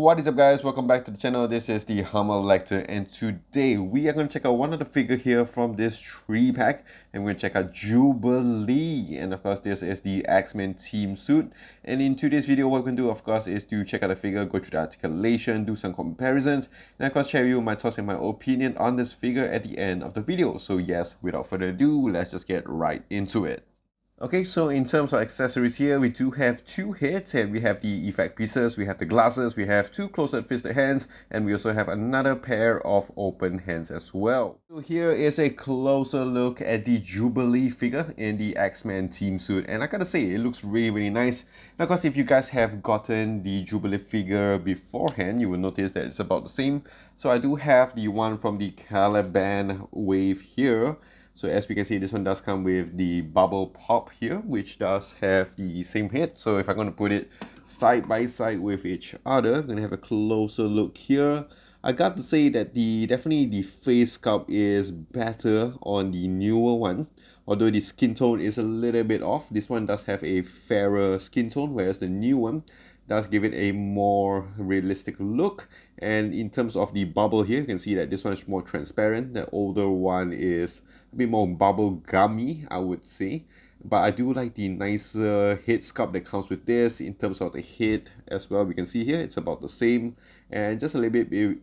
What is up, guys? Welcome back to the channel. This is the Hummer Lecter, and today we are going to check out one of the figure here from this 3-pack, and we're going to check out Jubilee. And of course, this is the X-Men team suit. And in today's video, what we're going to do, of course, is to check out the figure, go through the articulation, do some comparisons, and of course share with you my thoughts and my opinion on this figure at the end of the video. So yes, without further ado, let's just get right into it. Okay, so in terms of accessories here, we do have two heads, and we have the effect pieces, we have the glasses, we have two closed fisted hands, and we also have another pair of open hands as well. So here is a closer look at the Jubilee figure in the X-Men team suit, and I gotta say, it looks really nice. Now, of course, if you guys have gotten the Jubilee figure beforehand, you will notice that it's about the same. So I do have the one from the Caliban wave here. So as we can see, this one does come with the bubble pop here, which does have the same head. So if I'm going to put it side by side with each other, I'm going to have a closer look here. I got to say that definitely the face sculpt is better on the newer one. Although the skin tone is a little bit off, this one does have a fairer skin tone, whereas the new one does give it a more realistic look. And in terms of the bubble here, you can see that this one is more transparent. The older one is a bit more bubble gummy, I would say. But I do like the nicer head sculpt that comes with this. In terms of the head as well, we can see here it's about the same. And just a little bit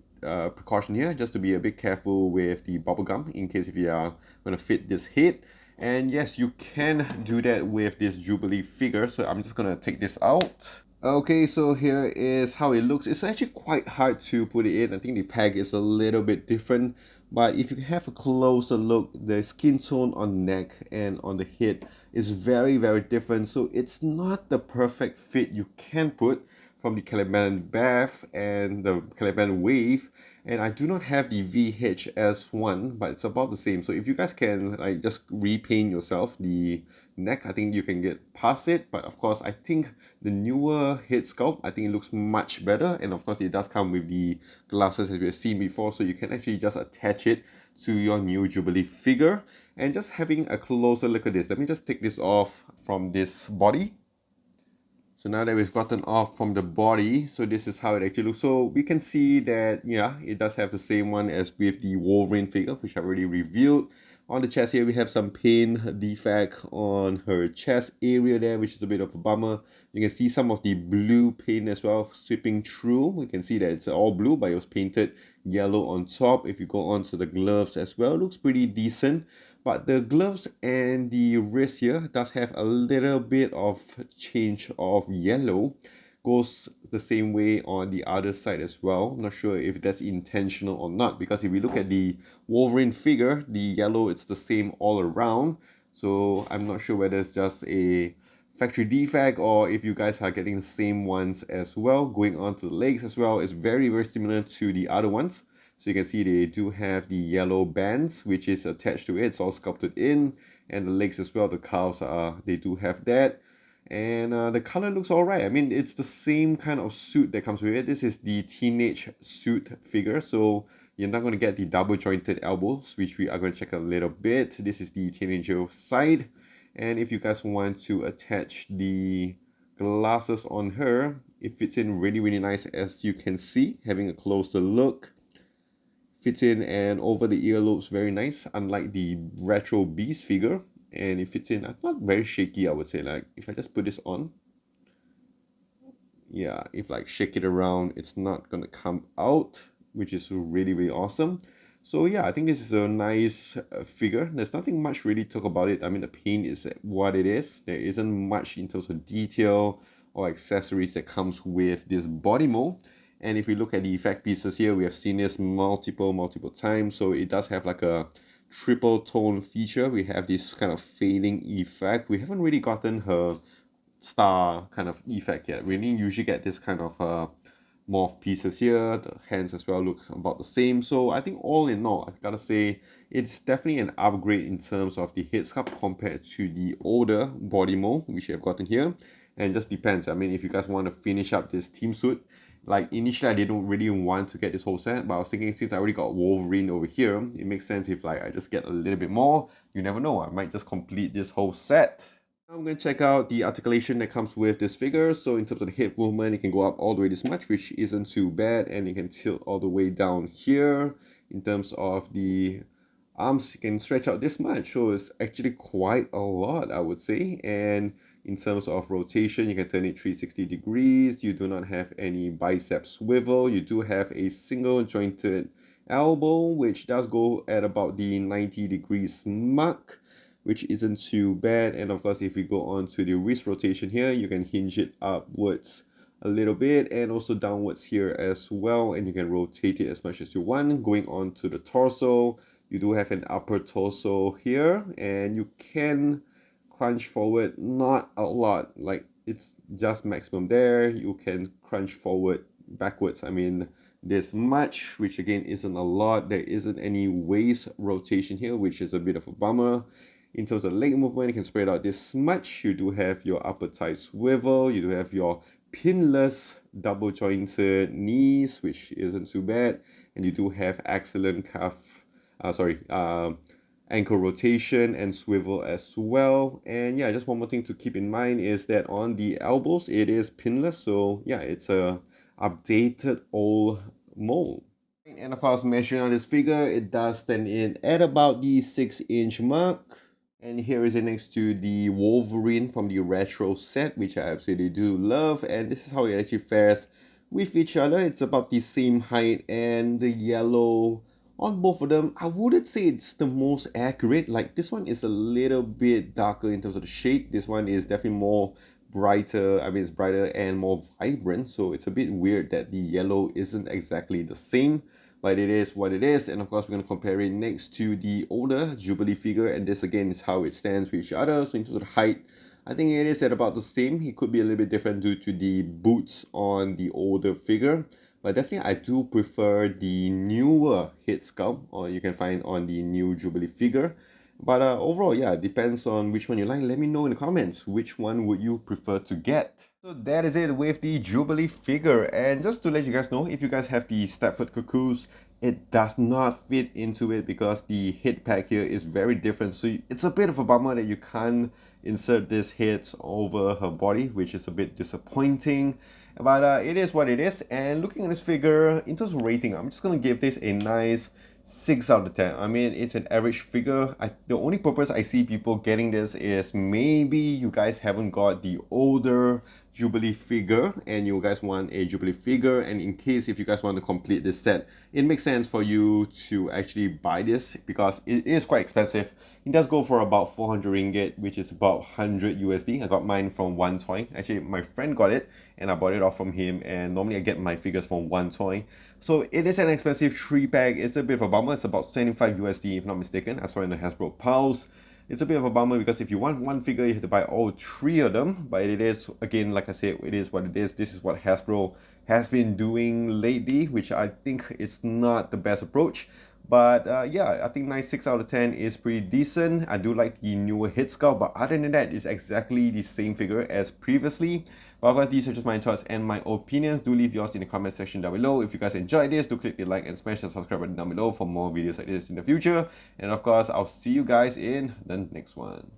precaution here, just to be a bit careful with the bubble gum in case if you are going to fit this head. And yes, you can do that with this Jubilee figure. So I'm just going to take this out. Okay, so here is how it looks. It's actually quite hard to put it in. I think the pack is a little bit different. But if you have a closer look, the skin tone on the neck and on the head is very different. So it's not the perfect fit you can put from the Caliban Bath and the Caliban Wave. And I do not have the VHS1, but it's about the same. So if you guys can like just repaint yourself the neck, I think you can get past it. But of course, I think the newer head sculpt, I think it looks much better. And of course, it does come with the glasses as we have seen before. So you can actually just attach it to your new Jubilee figure. And just having a closer look at this, let me just take this off from this body. So now that we've gotten off from the body, so this is how it actually looks. So we can see that, yeah, it does have the same one as with the Wolverine figure, which I've already reviewed. On the chest here, we have some paint defect on her chest area there, which is a bit of a bummer. You can see some of the blue paint as well sweeping through. We can see that it's all blue, but it was painted yellow on top. If you go on to the gloves as well, it looks pretty decent. But the gloves and the wrist here does have a little bit of change of yellow. Goes the same way on the other side as well. I'm not sure if that's intentional or not, because if we look at the Wolverine figure, the yellow, it's the same all around. So I'm not sure whether it's just a factory defect or if you guys are getting the same ones as well. Going on to the legs as well, it's very similar to the other ones. So you can see they do have the yellow bands, which is attached to it. It's all sculpted in. And the legs as well, the calves, they do have that. And the color looks alright. I mean, it's the same kind of suit that comes with it. This is the teenage suit figure. So you're not going to get the double jointed elbows, which we are going to check a little bit. This is the teenager side. And if you guys want to attach the glasses on her, it fits in really nice, as you can see, having a closer look. Fits in and over the earlobes very nice, unlike the retro Beast figure. And it fits in, not very shaky, I would say. Like if I just put this on, yeah, if like shake it around, it's not gonna come out, which is really awesome. So yeah, I think this is a nice figure. There's nothing much really to talk about it. I mean, the paint is what it is. There isn't much in terms of detail or accessories that comes with this body mold. And if we look at the effect pieces here, we have seen this multiple times. So it does have like a triple tone feature. We have this kind of fading effect. We haven't really gotten her star kind of effect yet. We didn't usually get this kind of morph pieces here. The hands as well look about the same. So I think all in all, I gotta say it's definitely an upgrade in terms of the head sculpt compared to the older body mold which you have gotten here. And it just depends. I mean, if you guys want to finish up this team suit, like initially I didn't really want to get this whole set, but I was thinking since I already got Wolverine over here, it makes sense if like I just get a little bit more. You never know, I might just complete this whole set. I'm going to check out the articulation that comes with this figure. So in terms of the hip movement, it can go up all the way this much, which isn't too bad. And you can tilt all the way down here. In terms of the arms, you can stretch out this much. So it's actually quite a lot, I would say. And in terms of rotation, you can turn it 360 degrees. You do not have any bicep swivel. You do have a single jointed elbow, which does go at about the 90 degrees mark, which isn't too bad. And of course, if we go on to the wrist rotation here, you can hinge it upwards a little bit and also downwards here as well, and you can rotate it as much as you want. Going on to the torso, you do have an upper torso here, and you can crunch forward, not a lot, like it's just maximum there. You can crunch forward backwards, I mean this much, which again isn't a lot. There isn't any waist rotation here, which is a bit of a bummer. In terms of leg movement, you can spread out this much. You do have your upper thigh swivel. You do have your pinless double jointed knees, which isn't too bad. And you do have excellent ankle rotation and swivel as well. And yeah, just one more thing to keep in mind is that on the elbows, it is pinless. So yeah, it's a updated old mold. And of course, measuring on this figure, it does stand in at about the 6-inch mark. And here is it next to the Wolverine from the retro set, which I absolutely do love. And this is how it actually fares with each other. It's about the same height, and the yellow on both of them, I wouldn't say it's the most accurate. Like this one is a little bit darker in terms of the shade. This one is definitely more brighter. I mean, it's brighter and more vibrant. So it's a bit weird that the yellow isn't exactly the same, but it is what it is. And of course, we're going to compare it next to the older Jubilee figure, and this again is how it stands with each other. So in terms of the height, I think it is at about the same. It could be a little bit different due to the boots on the older figure, but definitely I do prefer the newer head sculpt, or you can find on the new Jubilee figure. But overall, yeah, it depends on which one you like. Let me know in the comments, which one would you prefer to get. So that is it with the Jubilee figure. And just to let you guys know, if you guys have the Stepford Cuckoos, it does not fit into it because the head pack here is very different. So it's a bit of a bummer that you can't insert this head over her body, which is a bit disappointing. But it is what it is. And looking at this figure, in terms of rating, I'm just going to give this a nice 6 out of 10. I mean, it's an average figure. The only purpose I see people getting this is maybe you guys haven't got the older Jubilee figure and you guys want a Jubilee figure, and in case if you guys want to complete this set, it makes sense for you to actually buy this because it is quite expensive. It does go for about 400 ringgit, which is about 100 USD. I got mine from One Toy. Actually, my friend got it and I bought it off from him, and normally I get my figures from One Toy. So it is an expensive 3-pack. It's a bit of a bummer. It's about 75 USD if not mistaken. I saw it in the Hasbro Pulse. It's a bit of a bummer because if you want one figure, you have to buy all 3 of them. But it is, again, like I said, it is what it is. This is what Hasbro has been doing lately, which I think is not the best approach. But yeah, I think nice 6 out of 10 is pretty decent. I do like the newer head sculpt, but other than that, it's exactly the same figure as previously. But of course, these are just my thoughts and my opinions. Do leave yours in the comment section down below. If you guys enjoyed this, do click the like and smash the subscribe button down below for more videos like this in the future. And of course, I'll see you guys in the next one.